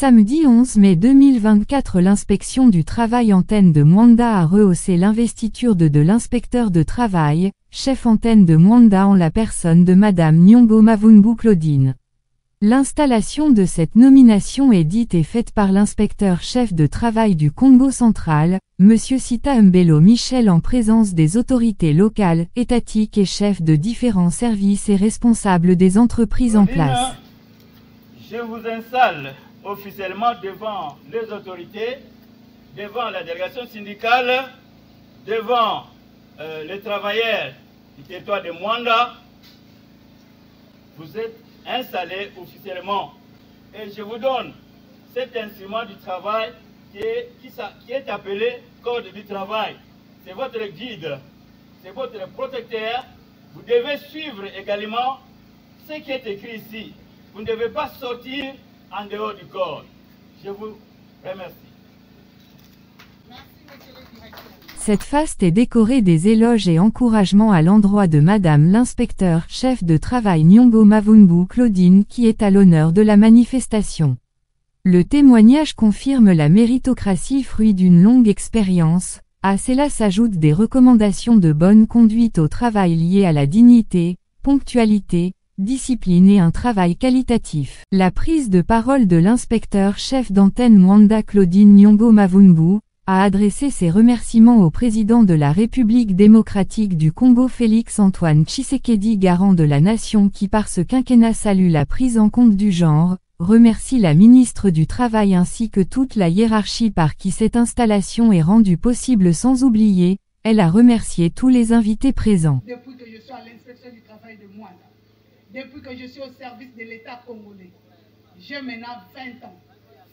Samedi 11 mai 2024, l'inspection du travail antenne de Mwanda a rehaussé l'investiture de l'inspecteur de travail, chef antenne de Mwanda en la personne de Madame Nyongo Mavungu Claudine. L'installation de cette nomination est dite et faite par l'inspecteur chef de travail du Congo central, Monsieur Sita Mbelo Michel, en présence des autorités locales, étatiques et chefs de différents services et responsables des entreprises en place. Je vous installe officiellement devant les autorités, devant la délégation syndicale, devant les travailleurs du territoire de Mwanda. Vous êtes installés officiellement et je vous donne cet instrument du travail qui est appelé Code du travail. C'est votre guide, c'est votre protecteur. Vous devez suivre également ce qui est écrit ici. Vous ne devez pas sortir en dehors du corps. Je vous remercie. Merci, monsieur le directeur. Cette faste est décorée des éloges et encouragements à l'endroit de Madame l'inspecteur chef de travail Nyongo Mavungu Claudine, qui est à l'honneur de la manifestation. Le témoignage confirme la méritocratie, fruit d'une longue expérience. À cela s'ajoutent des recommandations de bonne conduite au travail liées à la dignité, ponctualité, discipline et un travail qualitatif. La prise de parole de l'inspecteur chef d'antenne Mwanda Claudine Nyongo Mavungu a adressé ses remerciements au président de la République démocratique du Congo Félix-Antoine Tshisekedi, garant de la nation, qui par ce quinquennat salue la prise en compte du genre, remercie la ministre du Travail ainsi que toute la hiérarchie par qui cette installation est rendue possible, sans oublier, elle a remercié tous les invités présents. Depuis que je suis à l'inspection du travail de Mwanda, depuis que je suis au service de l'État congolais, j'ai maintenant 20 ans.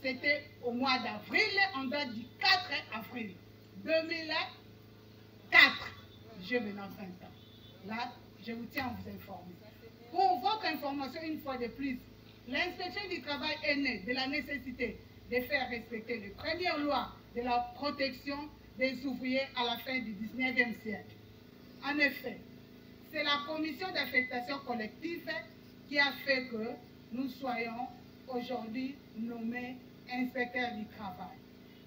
C'était au mois d'avril, en date du 4 avril 2004. J'ai maintenant 20 ans. Là, je vous tiens à vous informer. Pour votre information, une fois de plus, l'inspection du travail est née de la nécessité de faire respecter les premières lois de la protection des ouvriers à la fin du 19e siècle. En effet, c'est la commission d'affectation collective qui a fait que nous soyons aujourd'hui nommés inspecteurs du travail.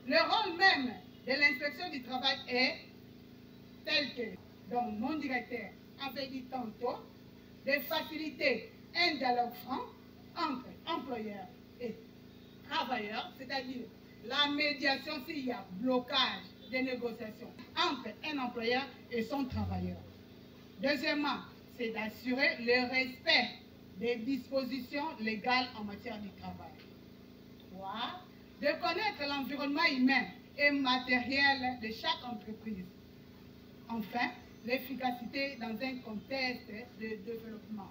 Le rôle même de l'inspection du travail est tel que, donc mon directeur avait dit tantôt, de faciliter un dialogue franc entre employeurs et travailleurs, c'est-à-dire la médiation s'il y a blocage des négociations entre un employeur et son travailleur. Deuxièmement, c'est d'assurer le respect des dispositions légales en matière du travail. 3. De connaître l'environnement humain et matériel de chaque entreprise. Enfin, l'efficacité dans un contexte de développement.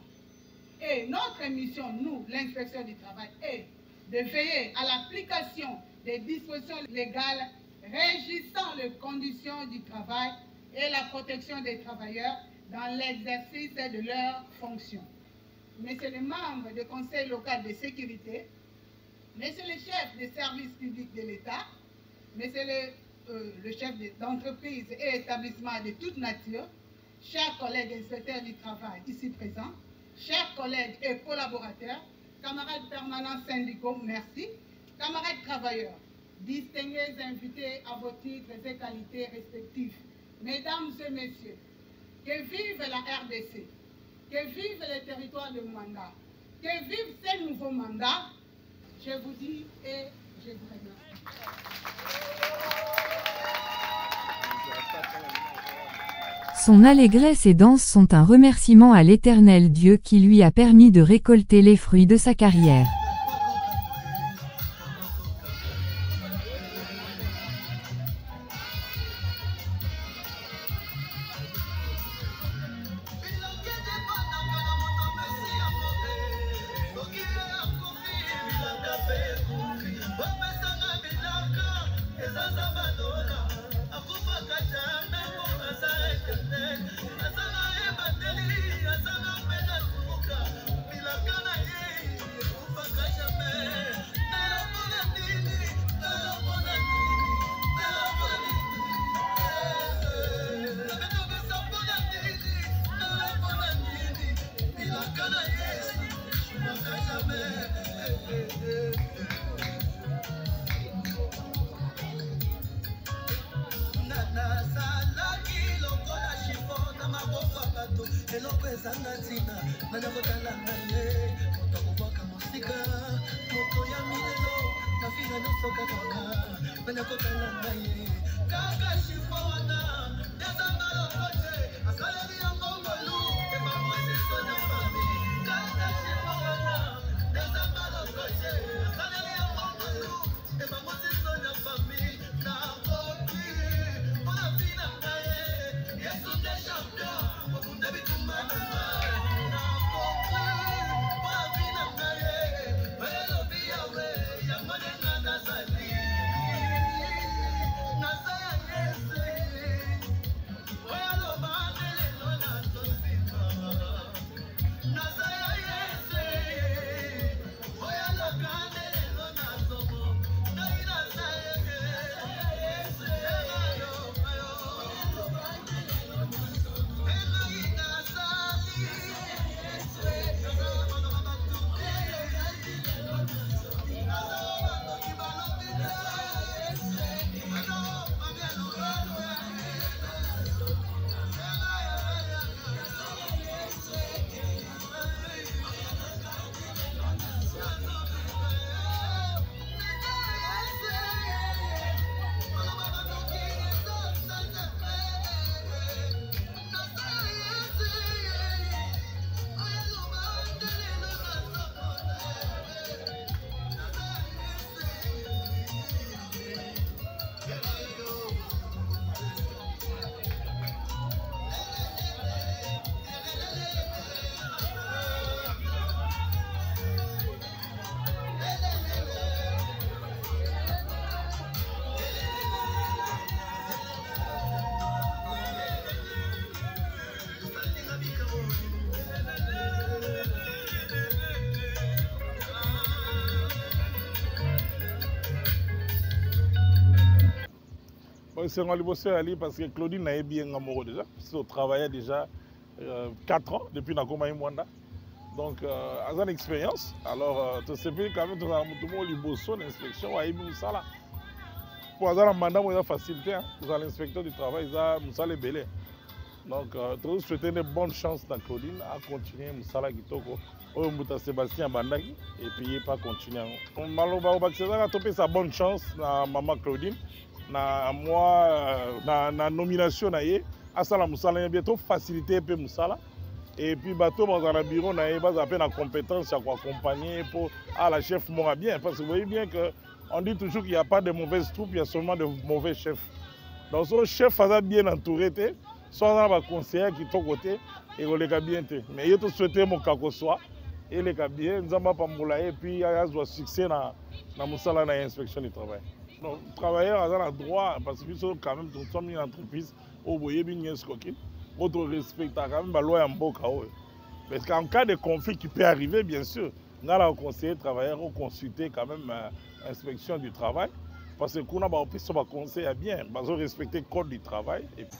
Et notre mission, nous, l'inspection du travail, est de veiller à l'application des dispositions légales régissant les conditions du travail et la protection des travailleurs dans l'exercice de leurs fonctions. Messieurs les membres du Conseil local de sécurité, messieurs les chefs des services publics de l'État, messieurs le chef d'entreprise et établissements de toute nature, chers collègues inspecteurs du travail ici présents, chers collègues et collaborateurs, camarades permanents syndicaux, merci, camarades travailleurs, distingués invités à vos titres et qualités respectifs, mesdames et messieurs, que vive la RDC, que vive le territoire de Mwanda, que vive ces nouveaux mandats, je vous dis et je vous remercie. Son allégresse et danse sont un remerciement à l'Éternel Dieu qui lui a permis de récolter les fruits de sa carrière. eloko ezanga ntina nani akotala ngai ye moto akobwaka mosika moto ya milelo mafinga nyonso kakaka nani akotala ngai ye kaka shifo wana yazanga lokote asaleli yango ngolu ebamoseso na fami kaka shifo wana yazanga lokote asaleli yango ngolu ebamoseso na fami na koki mpona fina ngai ye yesu nde champion okunde bitumba na ngai na koki mpona fina ngai ye elobi yawe yango nde nga nazali naza ya yesu oyo aloba nde lelo nazosima naza ya yesu oyo aloba nde lelo nazomo ngai naza yesu C'est un libosseur Ali parce que Claudine n'a bien amoureux déjà. On travaillait déjà 4 ans depuis Nakoma Mwanda. Donc, à une expérience. Alors, tu sais quand même, tu as un libosseur, l'inspection, à Ibi Moussala. Pour avoir un mandat, il a facilité. Vous avez l'inspecteur du travail, il a Moussala Belé. Donc, tu souhaite une bonne chance dans Claudine à continuer Moussala Kitoko. Au Mouta Sébastien Bandaki. Et puis, il pas continuer. Maloba César a topé sa bonne chance à maman Claudine. Na moi na nomination na ye asala musala bientôt faciliter peu musala et puis bateau dans un bureau na ye bas à peine la compétence à quoi accompagner pour la chef mora bien parce que vous voyez bien que on dit toujours qu'il n'y a pas de mauvaises troupes, il y a seulement de mauvais chefs. Donc son chef faisait bien entouré soit un conseiller qui ton côté et on les bien mais il te souhaiter mon kako soit et les bien nous avons pas moula et puis il y a un succès na musala na inspection du travail. Donc, travailleurs ont le droit, parce que nous quand même, nous sommes une entreprise où vous voyez bien ce qu'il y a, votre respect, quand même, la loi est un beau chaos. Parce qu'en cas de conflit qui peut arriver, bien sûr, nous allons conseiller les travailleurs, ou consulter quand même l'inspection du travail, parce que nous avons un conseil à bien, nous allons respecter le code du travail. Et puis...